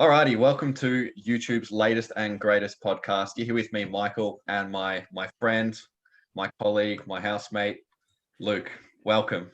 Alrighty, welcome to YouTube's latest and greatest podcast. You're here with me, Michael, and my friend, my colleague, my housemate, Luke. Welcome.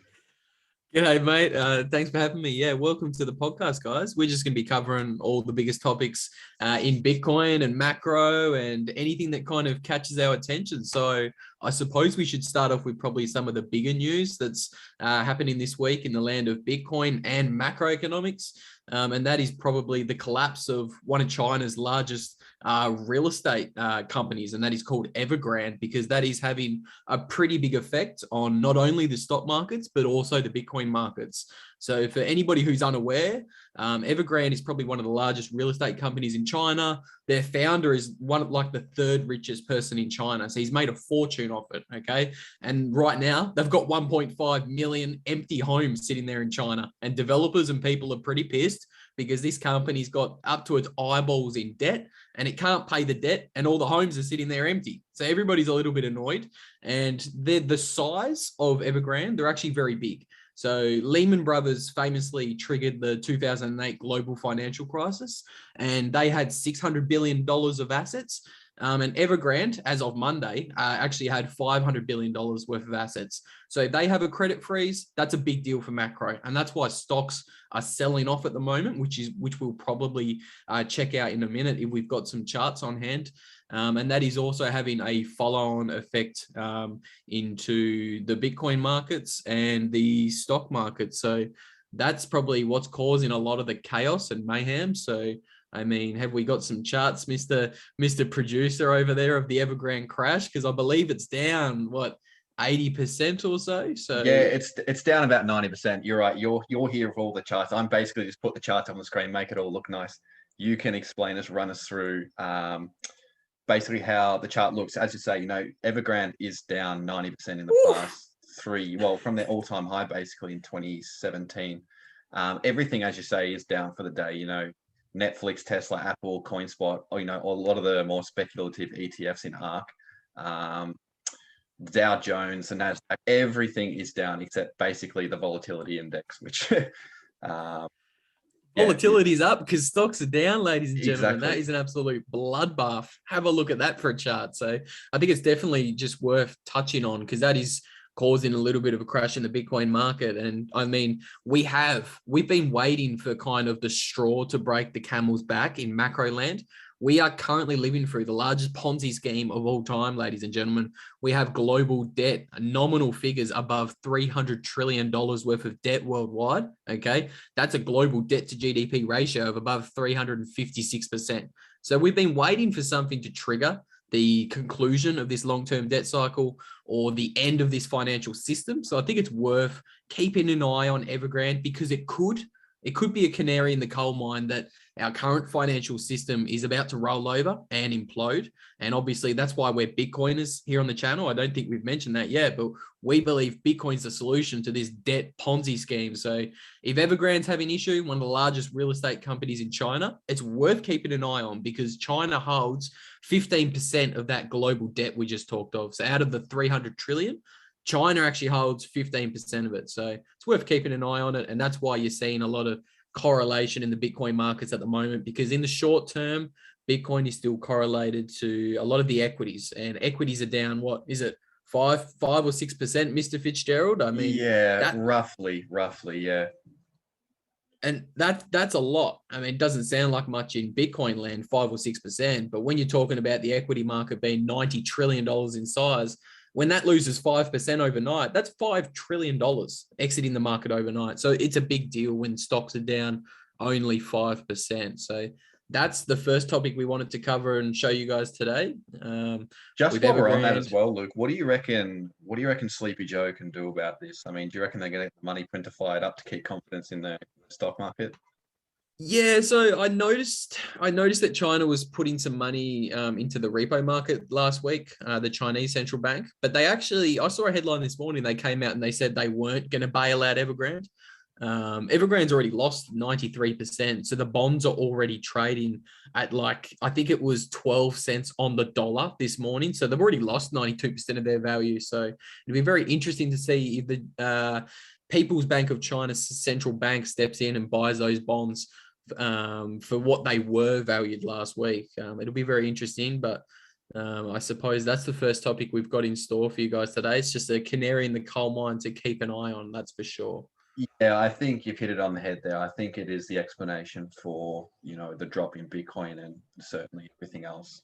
G'day, mate. Thanks for having me. Yeah, welcome to the podcast, guys. We're just going to be covering all the biggest topics in Bitcoin and macro and anything that kind of catches our attention. So I suppose we should start off with probably some of the bigger news that's happening this week in the land of Bitcoin and macroeconomics. And that is probably the collapse of one of China's largest real estate companies, and that is called Evergrande, because that is having a pretty big effect on not only the stock markets, but also the Bitcoin markets. So for anybody who's unaware, Evergrande is probably one of the largest real estate companies in China. Their founder is the third richest person in China. So he's made a fortune off it. Okay. And right now they've got 1.5 million empty homes sitting there in China, and developers and people are pretty pissed because this company's got up to its eyeballs in debt and it can't pay the debt, and all the homes are sitting there empty. So everybody's a little bit annoyed, and the size of Evergrande, they're actually very big. So Lehman Brothers famously triggered the 2008 global financial crisis, and they had $600 billion of assets. And Evergrande, as of Monday, actually had $500 billion worth of assets. So they have a credit freeze. That's a big deal for macro. And that's why stocks are selling off at the moment, which we'll probably check out in a minute if we've got some charts on hand. And that is also having a follow-on effect into the Bitcoin markets and the stock market. So that's probably what's causing a lot of the chaos and mayhem. So, I mean, have we got some charts, Mr. Producer over there, of the Evergrande crash? Because I believe it's down, 80% or so? So yeah, it's down about 90%. You're right. You're here with all the charts. I'm basically just put the charts on the screen, make it all look nice. You can run us through basically how the chart looks. As you say, Evergrande is down 90% in the past from their all-time high, basically in 2017. Everything, as you say, is down for the day. Netflix, Tesla, Apple, CoinSpot, or a lot of the more speculative ETFs in ARK, Dow Jones and Nasdaq, everything is down except basically the volatility index, which volatility is up because stocks are down, ladies and gentlemen. Exactly. That is an absolute bloodbath. Have a look at that for a chart. So I think it's definitely just worth touching on, because that is causing a little bit of a crash in the Bitcoin market. And I mean, we've been waiting for kind of the straw to break the camel's back in macro land. We are currently living through the largest Ponzi scheme of all time, ladies and gentlemen. We have global debt, nominal figures above $300 trillion worth of debt worldwide. Okay. That's a global debt to GDP ratio of above 356%. So we've been waiting for something to trigger the conclusion of this long-term debt cycle or the end of this financial system. So I think it's worth keeping an eye on Evergrande, because it could be a canary in the coal mine that our current financial system is about to roll over and implode. And obviously that's why we're Bitcoiners here on the channel. I don't think we've mentioned that yet, but we believe Bitcoin's the solution to this debt Ponzi scheme. So if Evergrande's having issue, one of the largest real estate companies in China, it's worth keeping an eye on, because China holds 15% of that global debt we just talked of. So out of the 300 trillion, China actually holds 15% of it. So it's worth keeping an eye on it. And that's why you're seeing a lot of correlation in the Bitcoin markets at the moment, because in the short term, Bitcoin is still correlated to a lot of the equities, and equities are down. What is it? 5 or 6%, Mr. Fitzgerald? I mean, yeah, roughly, yeah. And that's a lot. I mean, it doesn't sound like much in Bitcoin land, 5 or 6%, but when you're talking about the equity market being $90 trillion in size, when that loses 5% overnight, that's $5 trillion exiting the market overnight. So it's a big deal when stocks are down only 5%. So that's the first topic we wanted to cover and show you guys today. Just while we're on that as well, Luke, what do you reckon Sleepy Joe can do about this? I mean, do you reckon they're going to get the money printer fired up to keep confidence in the stock market? Yeah, so I noticed that China was putting some money into the repo market last week, the Chinese central bank. But I saw a headline this morning. They came out and they said they weren't going to bail out Evergrande. Evergrande's already lost 93%. So the bonds are already trading at I think it was 12 cents on the dollar this morning. So they've already lost 92% of their value. So it'd be very interesting to see if the People's Bank of China's central bank steps in and buys those bonds for what they were valued last week. It'll be very interesting, but I suppose that's the first topic we've got in store for you guys today. It's just a canary in the coal mine to keep an eye on, that's for sure. Yeah, I think you've hit it on the head there. I think it is the explanation for, the drop in Bitcoin and certainly everything else.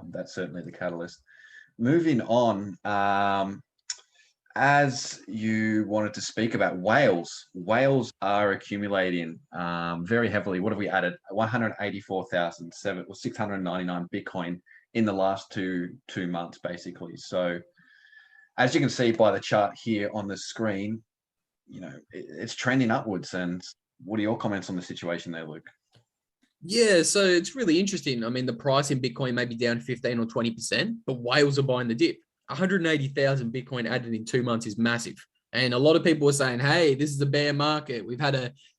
That's certainly the catalyst. Moving on, as you wanted to speak about whales are accumulating very heavily. What have we added? 699 Bitcoin in the last two months, basically. So as you can see by the chart here on the screen, it's trending upwards. And what are your comments on the situation there, Luke? Yeah, so it's really interesting. I mean, the price in Bitcoin may be down 15 or 20%, but whales are buying the dip. 180,000 Bitcoin added in 2 months is massive. And a lot of people are saying, hey, this is a bear market.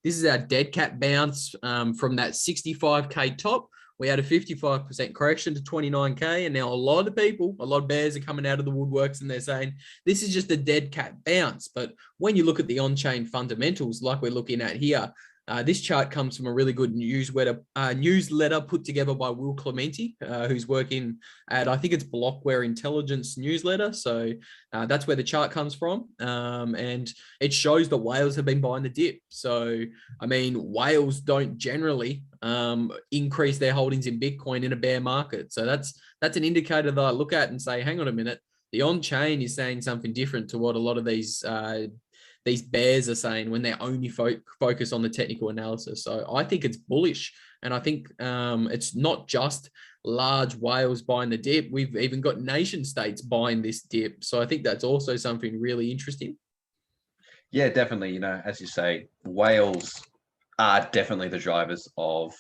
This is our dead cat bounce from that 65K top. We had a 55% correction to 29K. And now a lot of bears are coming out of the woodworks and they're saying, this is just a dead cat bounce. But when you look at the on-chain fundamentals, like we're looking at here, this chart comes from a really good newsletter put together by Will Clementi, who's working at, I think it's Blockware Intelligence newsletter. So that's where the chart comes from. And it shows that whales have been buying the dip. So, I mean, whales don't generally increase their holdings in Bitcoin in a bear market. So that's an indicator that I look at and say, hang on a minute, the on-chain is saying something different to what a lot of these bears are saying when they only focus on the technical analysis. So I think it's bullish. And I think it's not just large whales buying the dip. We've even got nation states buying this dip. So I think that's also something really interesting. Yeah, definitely. As you say, whales are definitely the drivers of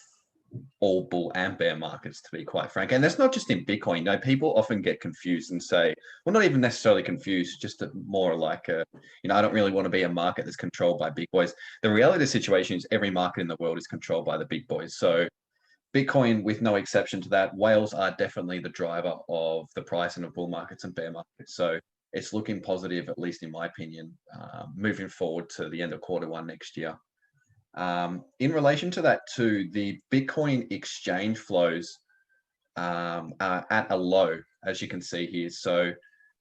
all bull and bear markets, to be quite frank. And that's not just in Bitcoin. People often get confused and say, well, not even necessarily confused, just more like I don't really want to be a market that's controlled by big boys. The reality of the situation is every market in the world is controlled by the big boys. So Bitcoin, with no exception to that, whales are definitely the driver of the pricing of bull markets and bear markets. So it's looking positive, at least in my opinion, moving forward to the end of Q1 next year. In relation to that too, the Bitcoin exchange flows are at a low, as you can see here. So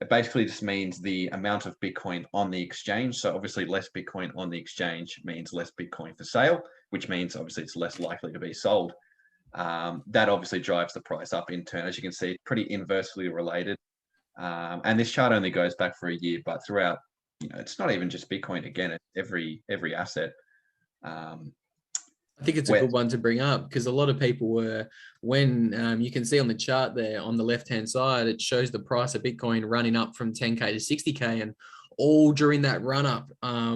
it basically just means the amount of Bitcoin on the exchange. So obviously less Bitcoin on the exchange means less Bitcoin for sale, which means obviously it's less likely to be sold. That obviously drives the price up in turn. As you can see, pretty inversely related. And this chart only goes back for a year, but throughout, it's not even just Bitcoin. Again, it's every asset. I think it's a good one to bring up because a lot of people when you can see on the chart there on the left-hand side, it shows the price of Bitcoin running up from 10K to 60K, and all during that run up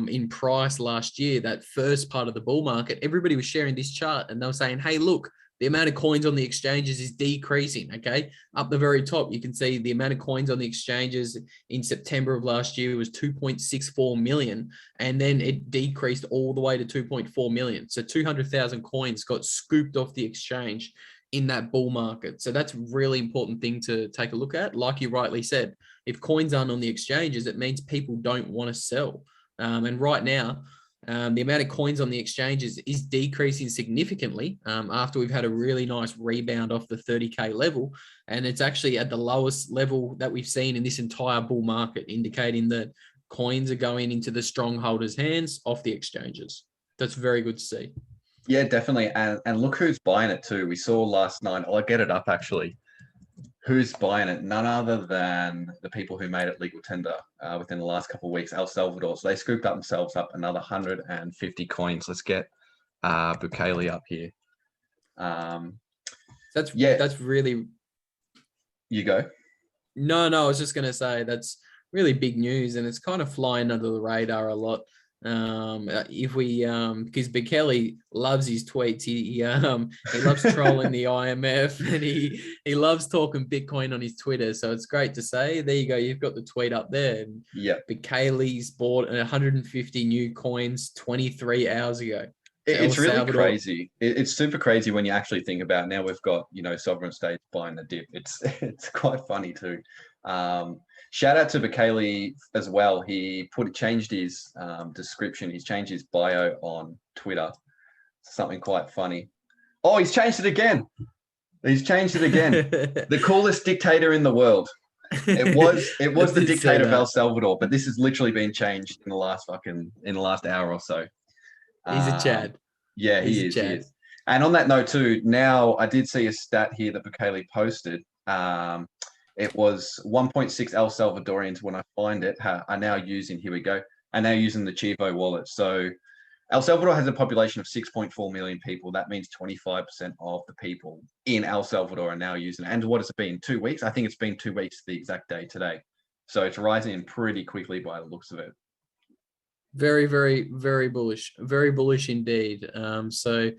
in price last year, that first part of the bull market, everybody was sharing this chart and they were saying, hey, look, the amount of coins on the exchanges is decreasing, okay? Up the very top, you can see the amount of coins on the exchanges in September of last year was 2.64 million, and then it decreased all the way to 2.4 million. So 200,000 coins got scooped off the exchange in that bull market. So that's a really important thing to take a look at. Like you rightly said, if coins aren't on the exchanges, it means people don't want to sell. And right now, the amount of coins on the exchanges is decreasing significantly after we've had a really nice rebound off the 30K level. And it's actually at the lowest level that we've seen in this entire bull market, indicating that coins are going into the strongholders' hands off the exchanges. That's very good to see. Yeah, definitely. And look who's buying it too. We saw last night, I'll get it up actually. Who's buying it? None other than the people who made it legal tender within the last couple of weeks, El Salvador. So they scooped up themselves up another 150 coins. Let's get Bukele up here. That's really. You go. No, I was just going to say that's really big news, and it's kind of flying under the radar a lot. If we because Bukele loves his tweets, he loves trolling the IMF, and he loves talking Bitcoin on his Twitter. So it's great to say. There you go, you've got the tweet up there. Yeah, Bukele's bought 150 new coins 23 hours ago. It's really crazy. It's super crazy when you actually think about it. Now we've got sovereign states buying the dip. It's quite funny too. Shout out to Bukele as well. He changed his description. He's changed his bio on Twitter. something quite funny. Oh, he's changed it again. The coolest dictator in the world. It was the dictator of El Salvador, but this has literally been changed in the last hour or so. He's a Chad. Yeah, he is. And on that note too, now I did see a stat here that Bukele posted. It was 1.6 El Salvadorians, when I find it, are now using, here we go, are now using the Chivo wallet. So El Salvador has a population of 6.4 million people. That means 25% of the people in El Salvador are now using it. And what has it been? 2 weeks? I think it's been 2 weeks to the exact day today. So it's rising pretty quickly by the looks of it. Very, very, very bullish. Very bullish indeed. So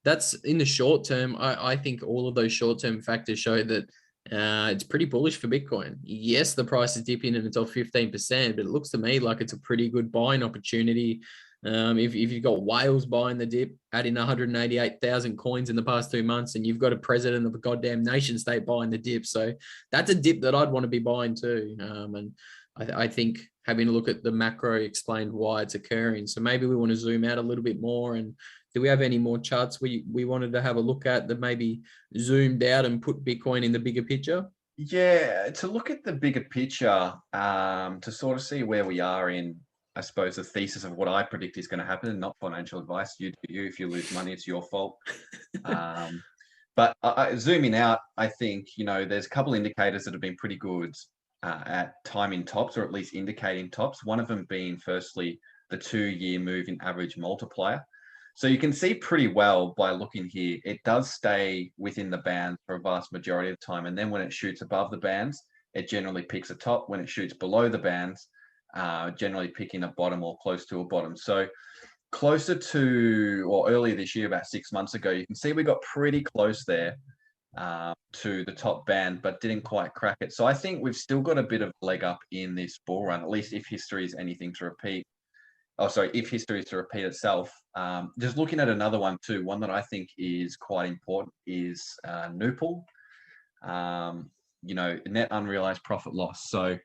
that's in the short term. I think all of those short-term factors show that it's pretty bullish for Bitcoin. Yes, the price is dipping and it's off 15%, but it looks to me like it's a pretty good buying opportunity. If you've got whales buying the dip, adding 188,000 coins in the past 2 months, and you've got a president of a goddamn nation state buying the dip, so that's a dip that I'd want to be buying too. And I think having a look at the macro explained why it's occurring. So maybe we want to zoom out a little bit more. And do we have any more charts we wanted to have a look at that maybe zoomed out and put Bitcoin in the bigger picture? Yeah, to look at the bigger picture, to sort of see where we are in, I suppose, the thesis of what I predict is going to happen, and not financial advice. You do you. If you lose money, it's your fault. But zooming out, I think, there's a couple indicators that have been pretty good at timing tops, or at least indicating tops. One of them being, firstly, the 2-year moving average multiplier. So you can see pretty well by looking here, it does stay within the band for a vast majority of the time. And then when it shoots above the bands, it generally picks a top. When it shoots below the bands, generally picking a bottom or close to a bottom. So closer to, or earlier this year, about 6 months ago, you can see we got pretty close there to the top band, but didn't quite crack it. So I think we've still got a bit of leg up in this bull run, at least if history is anything to repeat. If history is to repeat itself. Just looking at another one too, one that I think is quite important is NUPL, net unrealized profit loss. So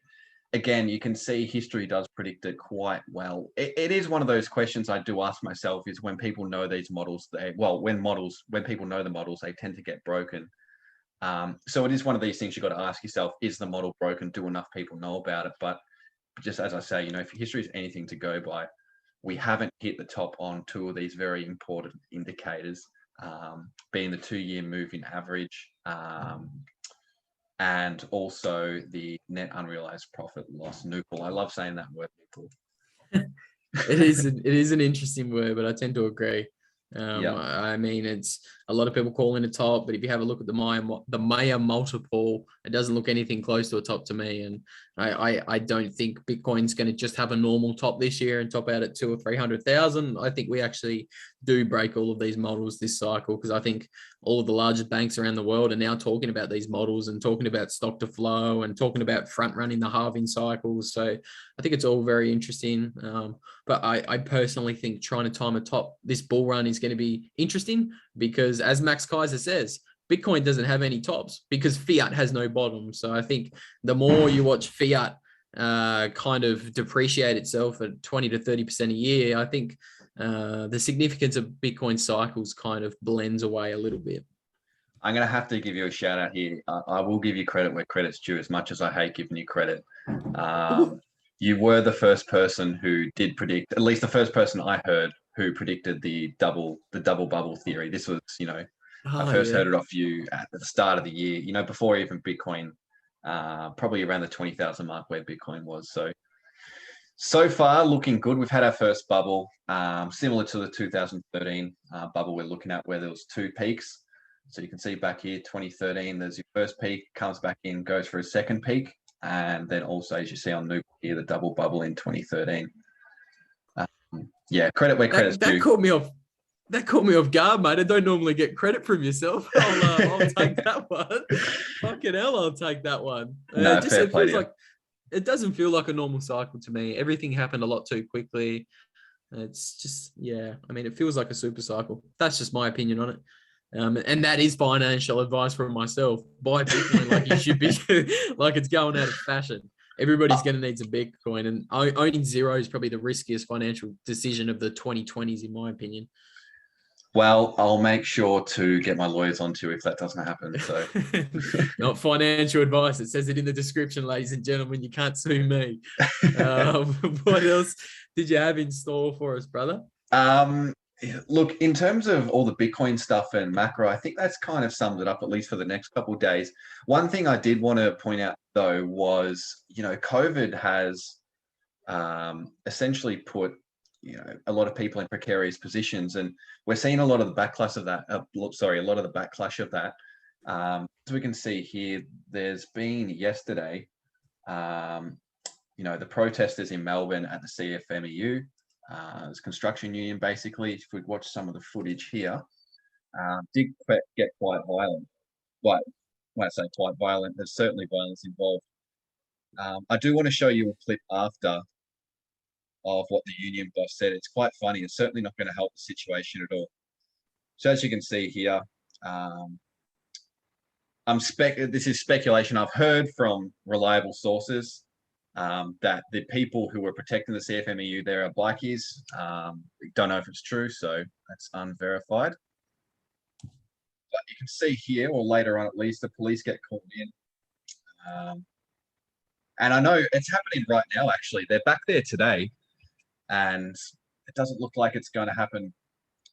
again, you can see history does predict it quite well. It is one of those questions I do ask myself, is when people know these models, when people know the models, they tend to get broken. So it is one of these things you've got to ask yourself, is the model broken? Do enough people know about it? But just as I say, if history is anything to go by, we haven't hit the top on 2 of these very important indicators, being the 2-year moving average, and also the net unrealized profit loss, NUPL. I love saying that word, NUPL. It is an interesting word, but I tend to agree. I mean, it's a lot of people calling it top, but if you have a look at the Maya multiple, it doesn't look anything close to a top to me. And I don't think Bitcoin's going to just have a normal top this year and top out at 200,000 or 300,000. I think we actually do break all of these models this cycle, because I think all of the largest banks around the world are now talking about these models and talking about stock to flow and talking about front running the halving cycles. So I think it's all very interesting. But I personally think trying to time a top this bull run is going to be interesting, because as Max Kaiser says, Bitcoin doesn't have any tops because fiat has no bottom. So I think the more you watch fiat kind of depreciate itself at 20 to 30% a year, I think the significance of Bitcoin cycles kind of blends away a little bit. I'm going to have to give you a shout out here. I will give you credit where credit's due, as much as I hate giving you credit. You were the first person who did predict, at least the first person I heard who predicted the double bubble theory. This was, I first heard it off you at the start of the year, before even Bitcoin, probably around the 20,000 mark where Bitcoin was. So far looking good. We've had our first bubble, similar to the 2013 bubble we're looking at, where there was 2 peaks. So you can see back here, 2013, there's your first peak, comes back in, goes for a second peak. And then also, as you see on NUPL here, the double bubble in 2013. Credit where credit's due. That caught me off guard, mate. I don't normally get credit from yourself. I'll take that one. Fucking hell, I'll take that one. It doesn't feel like a normal cycle to me. Everything happened a lot too quickly. It's just, I mean, it feels like a super cycle. That's just my opinion on it. And that is financial advice from myself. Buy Bitcoin like you should be, like it's going out of fashion. Everybody's going to need some Bitcoin, and owning zero is probably the riskiest financial decision of the 2020s, in my opinion. Well, I'll make sure to get my lawyers onto you if that doesn't happen. So, Not financial advice. It says it in the description, ladies and gentlemen. You can't sue me. Um, what else did you have in store for us, brother? Look, in terms of all the Bitcoin stuff and macro, I think that's kind of summed it up, at least for the next couple of days. One thing I did want to point out, though, was, COVID has essentially put, a lot of people in precarious positions, and we're seeing a lot of the backlash of that. A lot of the backlash of that. As we can see here, there's been yesterday, the protesters in Melbourne at the CFMEU, this construction union, basically. If we watch some of the footage here, did get quite violent. But when I say quite violent, there's certainly violence involved. I do want to show you a clip after of what the union boss said. It's quite funny. It's certainly not going to help the situation at all. So as you can see here, this is speculation. I've heard from reliable sources that the people who were protecting the CFMEU there are bikies. Don't know if it's true, so that's unverified. But you can see here, or later on at least, the police get called in. And I know it's happening right now, actually. They're back there today, and it doesn't look like it's going to happen.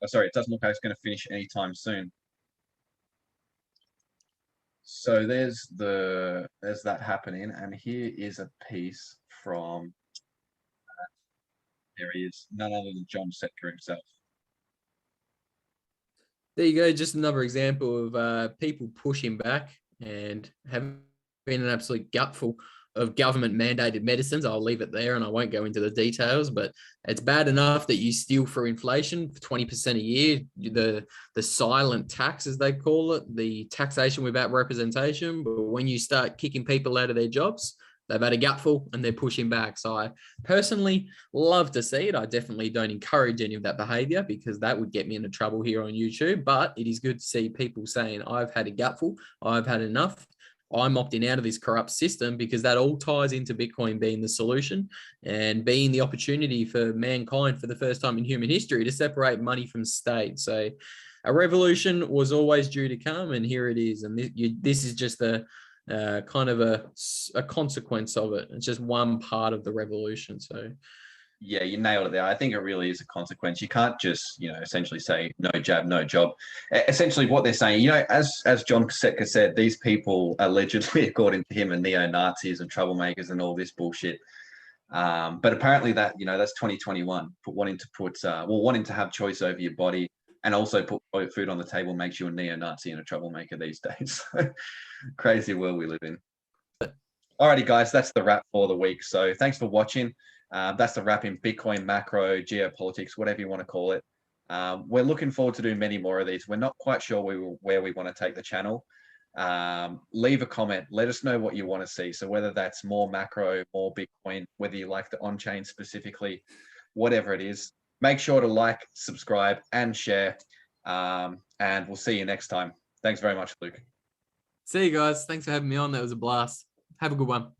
Oh, sorry, it doesn't look like it's going to finish anytime soon. So there's that happening, and here is a piece from there he is, none other than John Setka himself. There you go. Just another example of people pushing back and having been an absolute gutful of government mandated medicines. I'll leave it there and I won't go into the details, but it's bad enough that you steal for inflation for 20% a year, the silent tax, as they call it, the taxation without representation. But when you start kicking people out of their jobs, they've had a gutful and they're pushing back. So I personally love to see it. I definitely don't encourage any of that behavior because that would get me into trouble here on YouTube. But it is good to see people saying, I've had a gutful, I've had enough. I'm opting out of this corrupt system, because that all ties into Bitcoin being the solution and being the opportunity for mankind for the first time in human history to separate money from state. So a revolution was always due to come, and here it is. And this is just kind of a consequence of it. It's just one part of the revolution. So yeah, you nailed it there. I think it really is a consequence. You can't just, essentially say no jab, no job. Essentially what they're saying, as John Setka said, these people allegedly, according to him, are neo-Nazis and troublemakers and all this bullshit. But apparently that, that's 2021, wanting to have choice over your body and also put food on the table makes you a neo-Nazi and a troublemaker these days. Crazy world we live in. Alrighty, guys, that's the wrap for the week. So thanks for watching. That's the wrap in Bitcoin, macro, geopolitics, whatever you want to call it. We're looking forward to doing many more of these. We're not quite sure where we want to take the channel. Leave a comment. Let us know what you want to see. So whether that's more macro, more Bitcoin, whether you like the on-chain specifically, whatever it is, make sure to like, subscribe, and share. And we'll see you next time. Thanks very much, Luke. see you guys. Thanks for having me on. That was a blast. Have a good one.